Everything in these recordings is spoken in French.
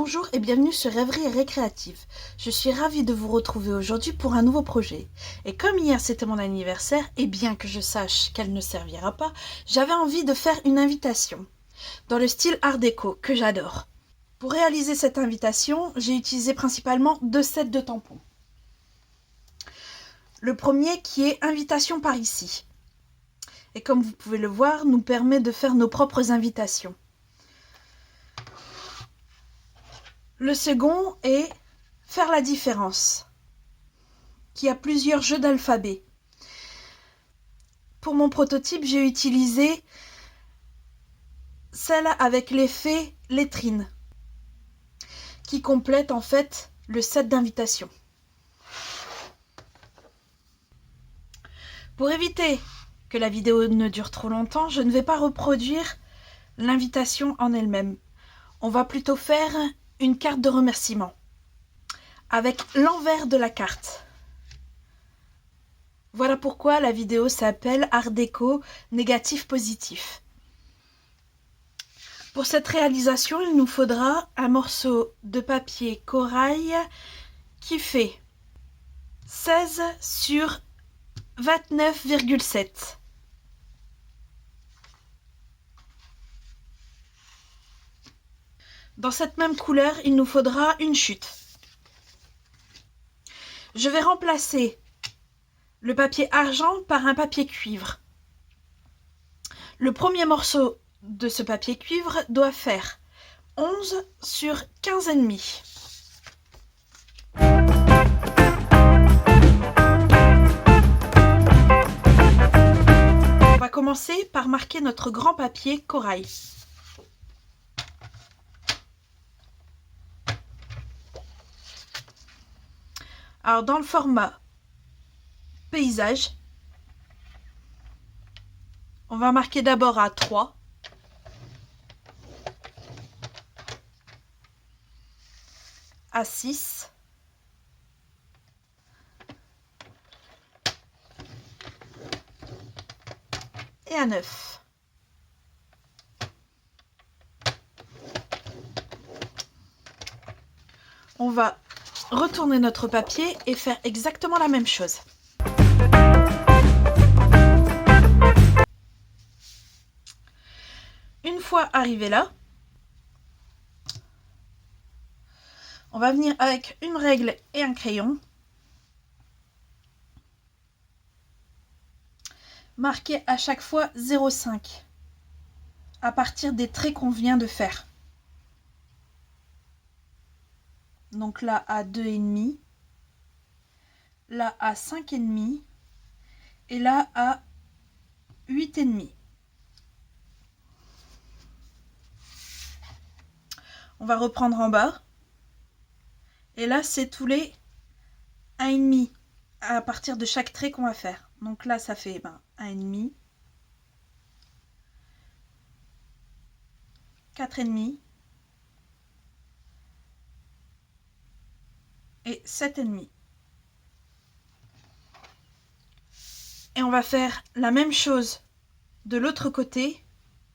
Bonjour et bienvenue sur Rêverie Récréative. Je suis ravie de vous retrouver aujourd'hui pour un nouveau projet. Et comme hier c'était mon anniversaire, et bien que je sache qu'elle ne servira pas, j'avais envie de faire une invitation, dans le style art déco, que j'adore. Pour réaliser cette invitation, j'ai utilisé principalement 2 sets de tampons. Le premier qui est invitation par ici. Et comme vous pouvez le voir, nous permet de faire nos propres invitations. Le second est faire la différence, qui a plusieurs jeux d'alphabet. Pour mon prototype, j'ai utilisé celle avec l'effet lettrine, qui complète en fait le set d'invitation. Pour éviter que la vidéo ne dure trop longtemps, je ne vais pas reproduire l'invitation en elle-même. On va plutôt faire une carte de remerciement avec l'envers de la carte. Voilà pourquoi la vidéo s'appelle Art déco négatif positif. Pour cette réalisation, il nous faudra un morceau de papier corail qui fait 16 sur 29,7. Dans cette même couleur, il nous faudra une chute. Je vais remplacer le papier argent par un papier cuivre. Le premier morceau de ce papier cuivre doit faire 11 sur 15,5. On va commencer par marquer notre grand papier corail. Alors dans le format paysage, on va marquer d'abord à 3, à 6, et à 9. On va retourner notre papier et faire exactement la même chose. Une fois arrivé là, on va venir avec une règle et un crayon, marquer à chaque fois 0,5 à partir des traits qu'on vient de faire. Donc là à 2,5, là à 5,5 et là à 8,5. On va reprendre en bas. Et là, c'est tous les 1,5 à partir de chaque trait qu'on va faire. Donc là, ça fait 1,5, 4,5 et 7,5. Et on va faire la même chose de l'autre côté,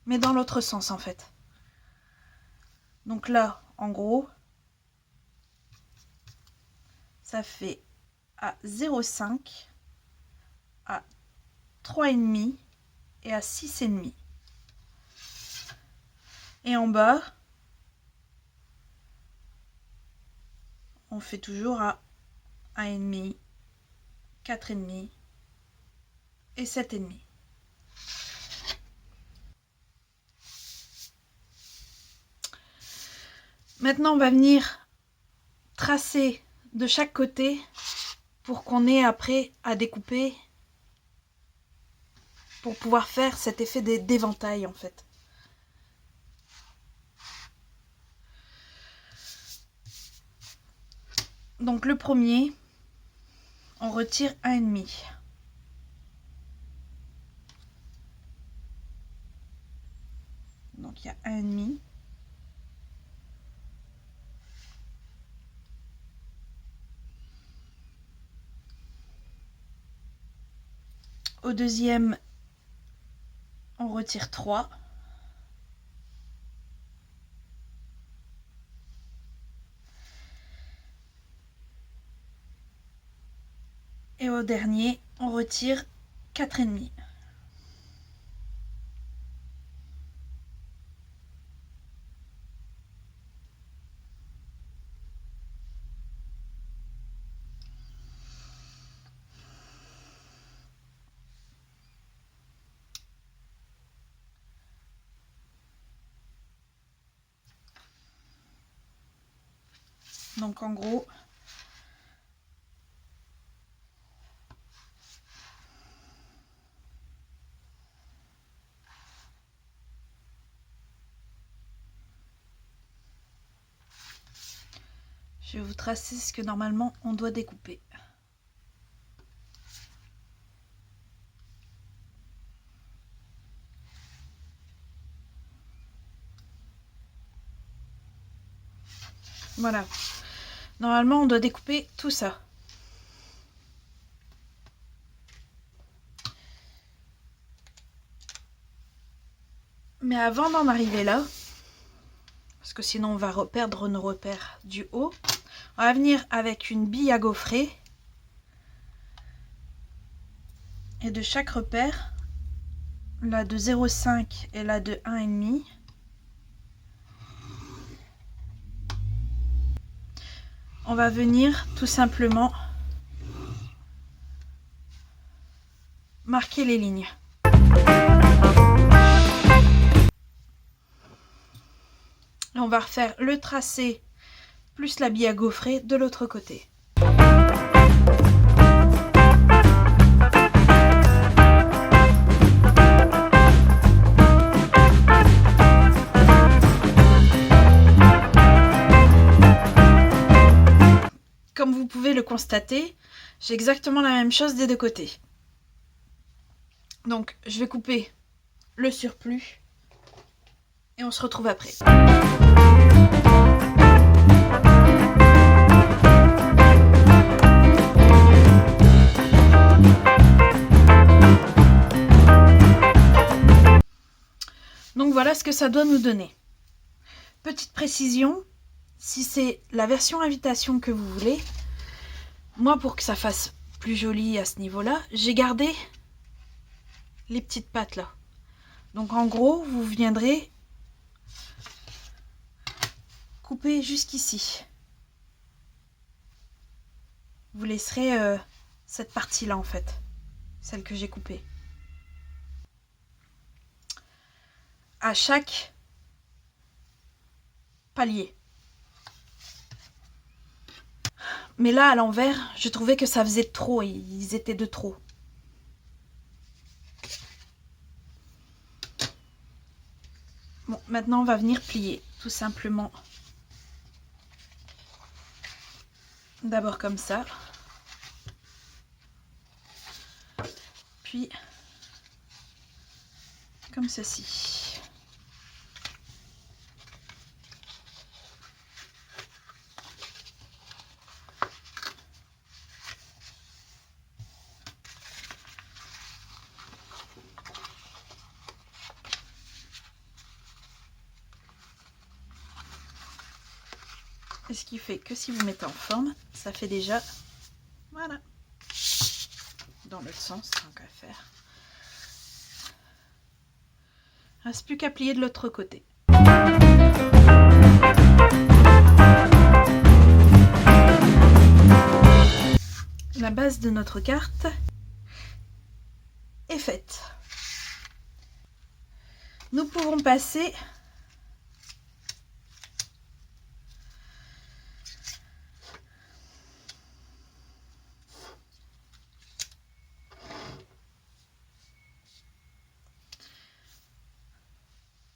mais dans l'autre sens en fait. Donc là, en gros, ça fait à 0,5, à 3,5 et à 6,5. Et en bas, on fait toujours à 1,5, 4,5 et 7,5. Maintenant, on va venir tracer de chaque côté pour qu'on ait après à découper pour pouvoir faire cet effet d'éventail en fait. Donc le premier, on retire 1,5. Donc il y a 1,5. Au deuxième, on retire 3. au dernier, on retire 4,5. Donc en gros, je vais vous tracer ce que normalement on doit découper. Voilà. Normalement, on doit découper tout ça. Mais avant d'en arriver là, parce que sinon on va perdre nos repères du haut, on va venir avec une bille à gaufrer. Et de chaque repère, la de 0,5 et la de 1,5, on va venir tout simplement marquer les lignes. Et on va refaire le tracé plus la bille à gaufrer de l'autre côté. Comme vous pouvez le constater, j'ai exactement la même chose des deux côtés. Donc je vais couper le surplus et on se retrouve après. Donc voilà ce que ça doit nous donner. Petite précision, si c'est la version invitation que vous voulez, moi pour que ça fasse plus joli à ce niveau-là, j'ai gardé les petites pattes là. Donc en gros, vous viendrez couper jusqu'ici. Vous laisserez cette partie-là en fait, celle que j'ai coupée. À chaque palier. Mais là, à l'envers, je trouvais que ça faisait trop, ils étaient de trop. Bon, maintenant on va venir plier, tout simplement. D'abord comme ça. Puis, comme ceci. Et ce qui fait que si vous mettez en forme, ça fait déjà, voilà, dans l'autre sens, tant qu'à faire. Il ne reste plus qu'à plier de l'autre côté. La base de notre carte est faite. Nous pouvons passer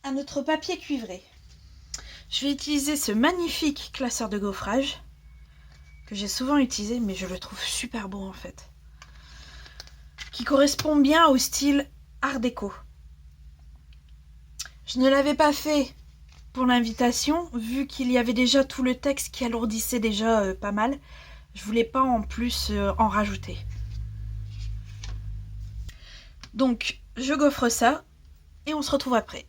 à notre papier cuivré. Je vais utiliser ce magnifique classeur de gaufrage que j'ai souvent utilisé, mais je le trouve super beau en fait, qui correspond bien au style art déco. Je ne l'avais pas fait pour l'invitation, vu qu'il y avait déjà tout le texte qui alourdissait déjà pas mal. Je voulais pas en plus en rajouter. Donc je gaufre ça et on se retrouve après.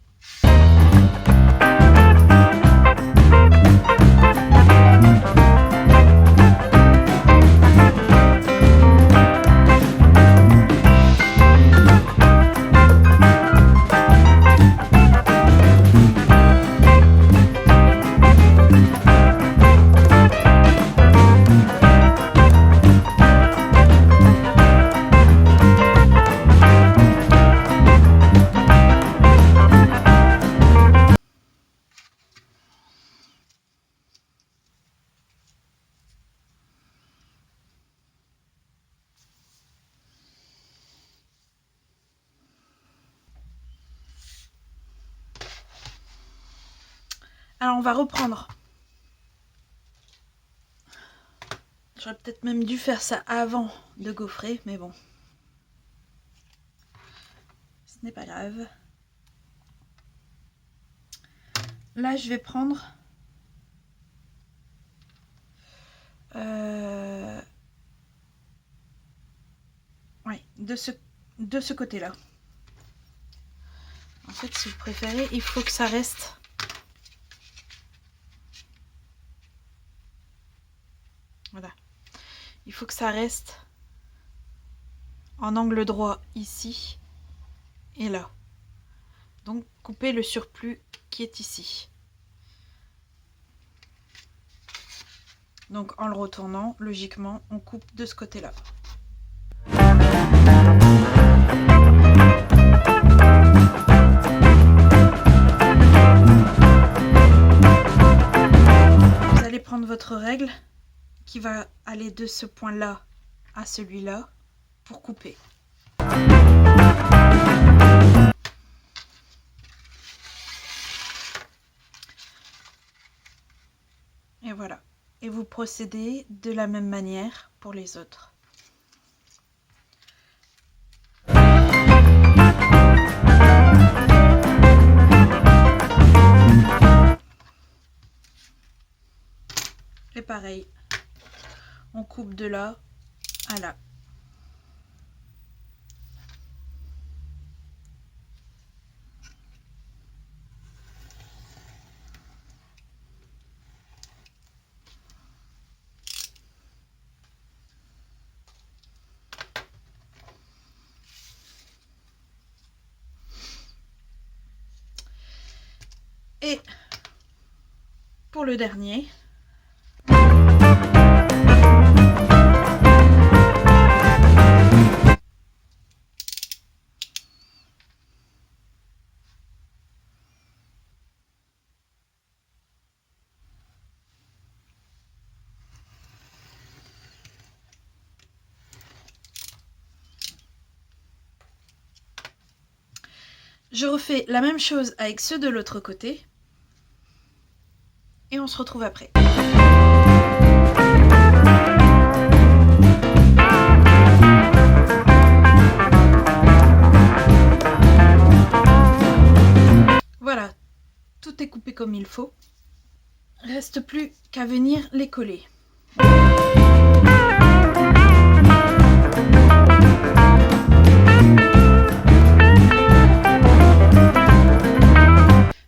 Alors on va reprendre. J'aurais peut-être même dû faire ça avant de gaufrer, mais bon. Ce n'est pas grave. Là, je vais prendre ouais, de ce côté-là. En fait, si vous préférez, il faut que ça reste voilà. Il faut que ça reste en angle droit ici et là. Donc, coupez le surplus qui est ici. Donc, en le retournant, logiquement, on coupe de ce côté-là. Vous allez prendre votre règle qui va aller de ce point-là à celui-là pour couper. Et voilà. Et vous procédez de la même manière pour les autres. Et pareil, on coupe de là à là. Et pour le dernier, je refais la même chose avec ceux de l'autre côté. Et on se retrouve après. Voilà, tout est coupé comme il faut. Reste plus qu'à venir les coller.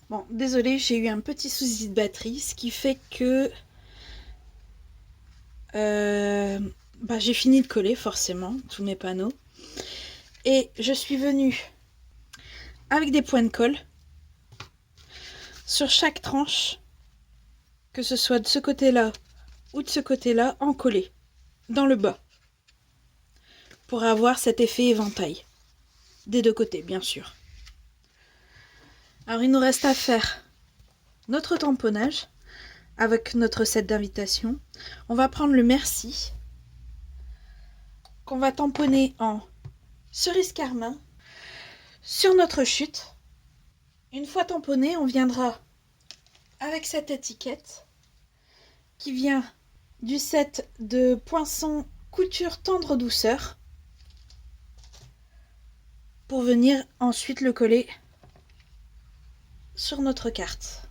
Bon, désolé, j'ai eu un petit souci de batterie, ce qui fait que j'ai fini de coller forcément tous mes panneaux. Et je suis venue avec des points de colle sur chaque tranche, que ce soit de ce côté-là ou de ce côté-là, en coller dans le bas pour avoir cet effet éventail des deux côtés, bien sûr. Alors il nous reste à faire notre tamponnage avec notre set d'invitation. On va prendre le merci qu'on va tamponner en cerise carmin sur notre chute. Une fois tamponné, on viendra avec cette étiquette qui vient du set de Poinçon couture tendre douceur pour venir ensuite le coller sur notre carte.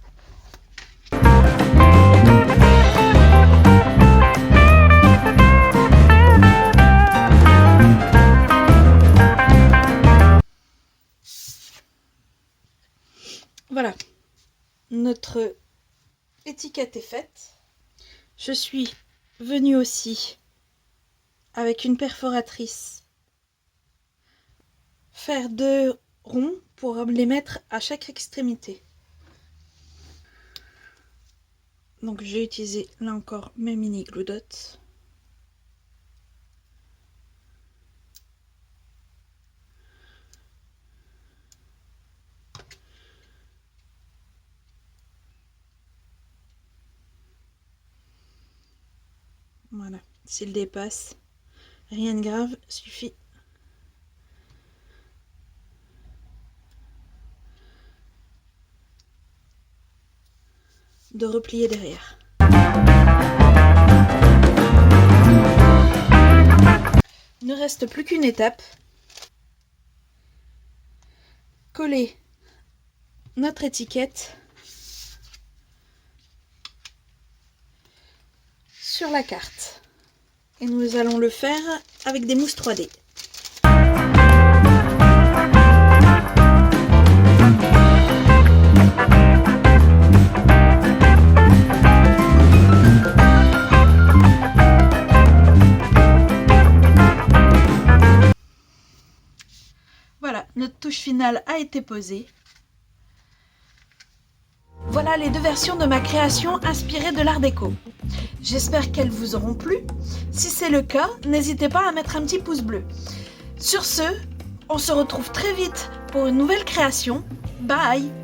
Voilà, notre étiquette est faite. Je suis venue aussi avec une perforatrice faire 2 ronds pour les mettre à chaque extrémité. Donc j'ai utilisé là encore mes mini glue dots. Voilà, s'il dépasse, rien de grave, suffit de replier derrière. Il ne reste plus qu'une étape. Coller notre étiquette sur la carte. Et nous allons le faire avec des mousses 3D. Voilà, notre touche finale a été posée. Voilà les deux versions de ma création inspirée de l'art déco. J'espère qu'elles vous auront plu. Si c'est le cas, n'hésitez pas à mettre un petit pouce bleu. Sur ce, on se retrouve très vite pour une nouvelle création. Bye!